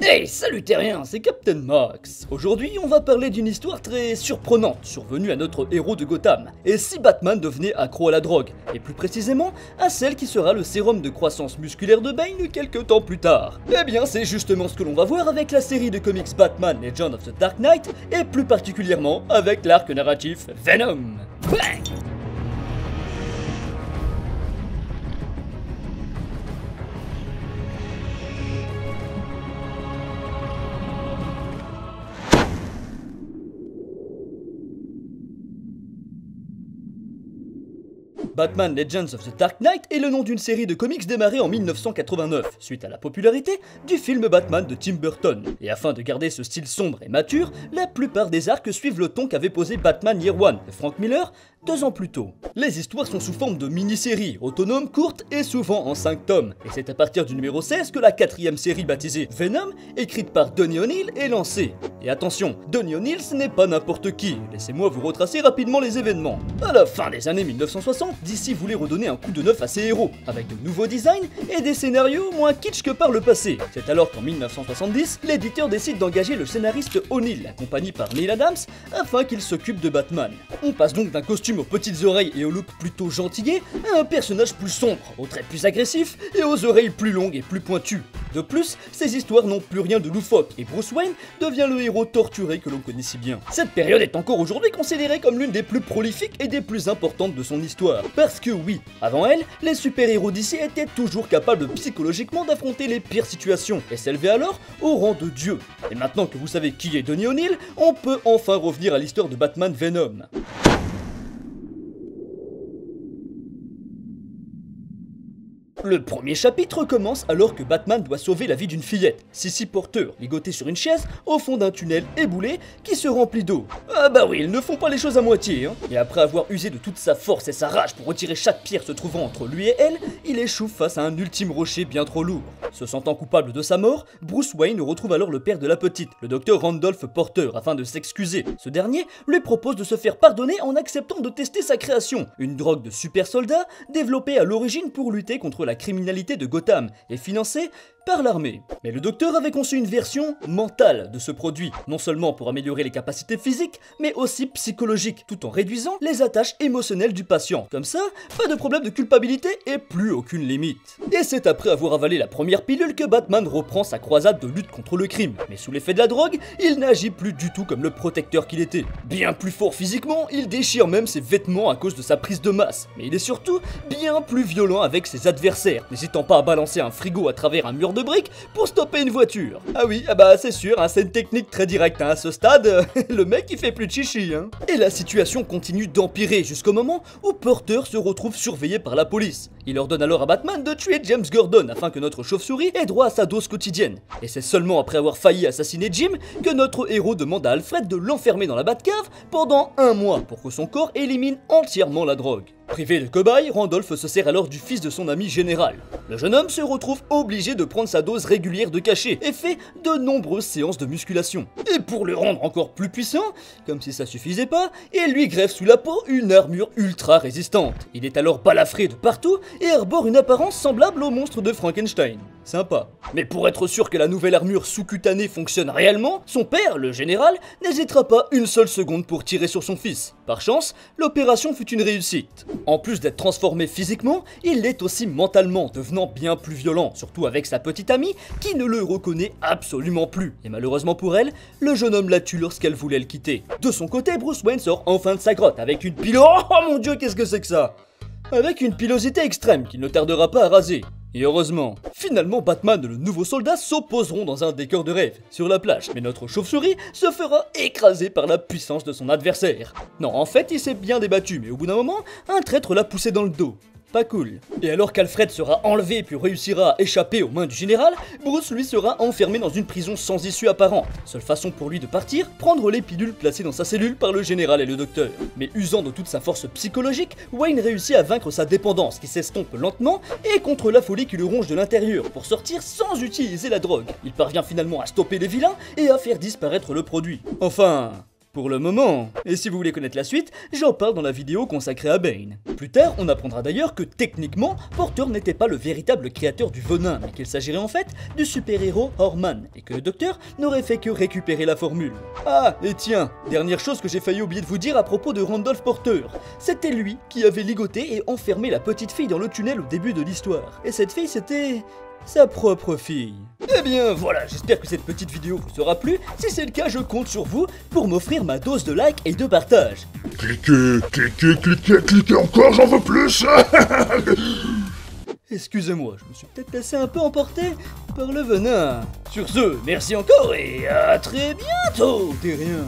Hey, salut terrien, c'est Captain Max. Aujourd'hui, on va parler d'une histoire très surprenante survenue à notre héros de Gotham. Et si Batman devenait accro à la drogue, et plus précisément à celle qui sera le sérum de croissance musculaire de Bane quelques temps plus tard. Eh bien, c'est justement ce que l'on va voir avec la série de comics Batman Legend of the Dark Knight, et plus particulièrement avec l'arc narratif Venom. Bang! Batman Legends of the Dark Knight est le nom d'une série de comics démarrée en 1989, suite à la popularité du film Batman de Tim Burton. Et afin de garder ce style sombre et mature, la plupart des arcs suivent le ton qu'avait posé Batman Year One de Frank Miller 2 ans plus tôt. Les histoires sont sous forme de mini-séries, autonomes, courtes et souvent en 5 tomes. Et c'est à partir du numéro 16 que la 4ème série baptisée Venom, écrite par Donny O'Neill, est lancée. Et attention, Donny O'Neill ce n'est pas n'importe qui, laissez-moi vous retracer rapidement les événements. À la fin des années 1960, DC voulait redonner un coup de neuf à ses héros, avec de nouveaux designs et des scénarios moins kitsch que par le passé. C'est alors qu'en 1970, l'éditeur décide d'engager le scénariste O'Neill, accompagné par Neil Adams, afin qu'il s'occupe de Batman. On passe donc d'un costume aux petites oreilles et au look plutôt gentillet à un personnage plus sombre, aux traits plus agressifs et aux oreilles plus longues et plus pointues. De plus, ces histoires n'ont plus rien de loufoque et Bruce Wayne devient le héros torturé que l'on connaît si bien. Cette période est encore aujourd'hui considérée comme l'une des plus prolifiques et des plus importantes de son histoire. Parce que oui, avant elle, les super-héros d'ici étaient toujours capables psychologiquement d'affronter les pires situations et s'élevaient alors au rang de dieu. Et maintenant que vous savez qui est Donny O'Neill, on peut enfin revenir à l'histoire de Batman Venom. Le premier chapitre commence alors que Batman doit sauver la vie d'une fillette, Sissy Porter, ligotée sur une chaise au fond d'un tunnel éboulé qui se remplit d'eau. Ah bah oui, ils ne font pas les choses à moitié, hein. Et après avoir usé de toute sa force et sa rage pour retirer chaque pierre se trouvant entre lui et elle, il échoue face à un ultime rocher bien trop lourd. Se sentant coupable de sa mort, Bruce Wayne retrouve alors le père de la petite, le docteur Randolph Porter, afin de s'excuser. Ce dernier lui propose de se faire pardonner en acceptant de tester sa création, une drogue de super soldat développée à l'origine pour lutter contre la criminalité de Gotham et financée par l'armée. Mais le docteur avait conçu une version mentale de ce produit, non seulement pour améliorer les capacités physiques, mais aussi psychologiques, tout en réduisant les attaches émotionnelles du patient. Comme ça, pas de problème de culpabilité et plus aucune limite. Et c'est après avoir avalé la première pilule que Batman reprend sa croisade de lutte contre le crime. Mais sous l'effet de la drogue, il n'agit plus du tout comme le protecteur qu'il était. Bien plus fort physiquement, il déchire même ses vêtements à cause de sa prise de masse. Mais il est surtout bien plus violent avec ses adversaires, n'hésitant pas à balancer un frigo à travers un mur de briques pour stopper une voiture. Ah oui, bah c'est sûr, hein, c'est une technique très directe, hein, à ce stade, le mec il fait plus de chichi, hein. Et la situation continue d'empirer jusqu'au moment où Porter se retrouve surveillé par la police. Il ordonne alors à Batman de tuer James Gordon afin que notre chauve-souris ait droit à sa dose quotidienne. Et c'est seulement après avoir failli assassiner Jim que notre héros demande à Alfred de l'enfermer dans la Batcave pendant 1 mois pour que son corps élimine entièrement la drogue. Privé de cobaye, Randolph se sert alors du fils de son ami Général. Le jeune homme se retrouve obligé de prendre sa dose régulière de cachet et fait de nombreuses séances de musculation. Et pour le rendre encore plus puissant, comme si ça suffisait pas, il lui greffe sous la peau une armure ultra résistante. Il est alors balafré de partout et arbore une apparence semblable au monstre de Frankenstein. Sympa. Mais pour être sûr que la nouvelle armure sous-cutanée fonctionne réellement, son père, le général, n'hésitera pas une seule seconde pour tirer sur son fils. Par chance, l'opération fut une réussite. En plus d'être transformé physiquement, il l'est aussi mentalement, devenant bien plus violent, surtout avec sa petite amie qui ne le reconnaît absolument plus. Et malheureusement pour elle, le jeune homme la tue lorsqu'elle voulait le quitter. De son côté, Bruce Wayne sort enfin de sa grotte avec une oh mon dieu, qu'est-ce que c'est que ça? Avec une pilosité extrême qu'il ne tardera pas à raser. Et heureusement, finalement Batman et le nouveau soldat s'opposeront dans un décor de rêve, sur la plage, mais notre chauve-souris se fera écraser par la puissance de son adversaire. Non, en fait, il s'est bien débattu, mais au bout d'un moment, un traître l'a poussé dans le dos. Pas cool. Et alors qu'Alfred sera enlevé puis réussira à échapper aux mains du général, Bruce lui sera enfermé dans une prison sans issue apparente. Seule façon pour lui de partir, prendre les pilules placées dans sa cellule par le général et le docteur. Mais usant de toute sa force psychologique, Wayne réussit à vaincre sa dépendance qui s'estompe lentement et contre la folie qui le ronge de l'intérieur pour sortir sans utiliser la drogue. Il parvient finalement à stopper les vilains et à faire disparaître le produit. Enfin, Pour le moment. Et si vous voulez connaître la suite, j'en parle dans la vidéo consacrée à Bane. Plus tard, on apprendra d'ailleurs que techniquement, Porter n'était pas le véritable créateur du venin, mais qu'il s'agirait en fait du super-héros Horman, et que le docteur n'aurait fait que récupérer la formule. Ah, et tiens, dernière chose que j'ai failli oublier de vous dire à propos de Randolph Porter. C'était lui qui avait ligoté et enfermé la petite fille dans le tunnel au début de l'histoire. Et cette fille, c'était sa propre fille. Eh bien voilà, j'espère que cette petite vidéo vous aura plu. Si c'est le cas, je compte sur vous pour m'offrir ma dose de like et de partage. Cliquez encore, j'en veux plus. Excusez-moi, je me suis peut-être laissé un peu emporter par le venin. Sur ce, merci encore et à très bientôt. T'es rien.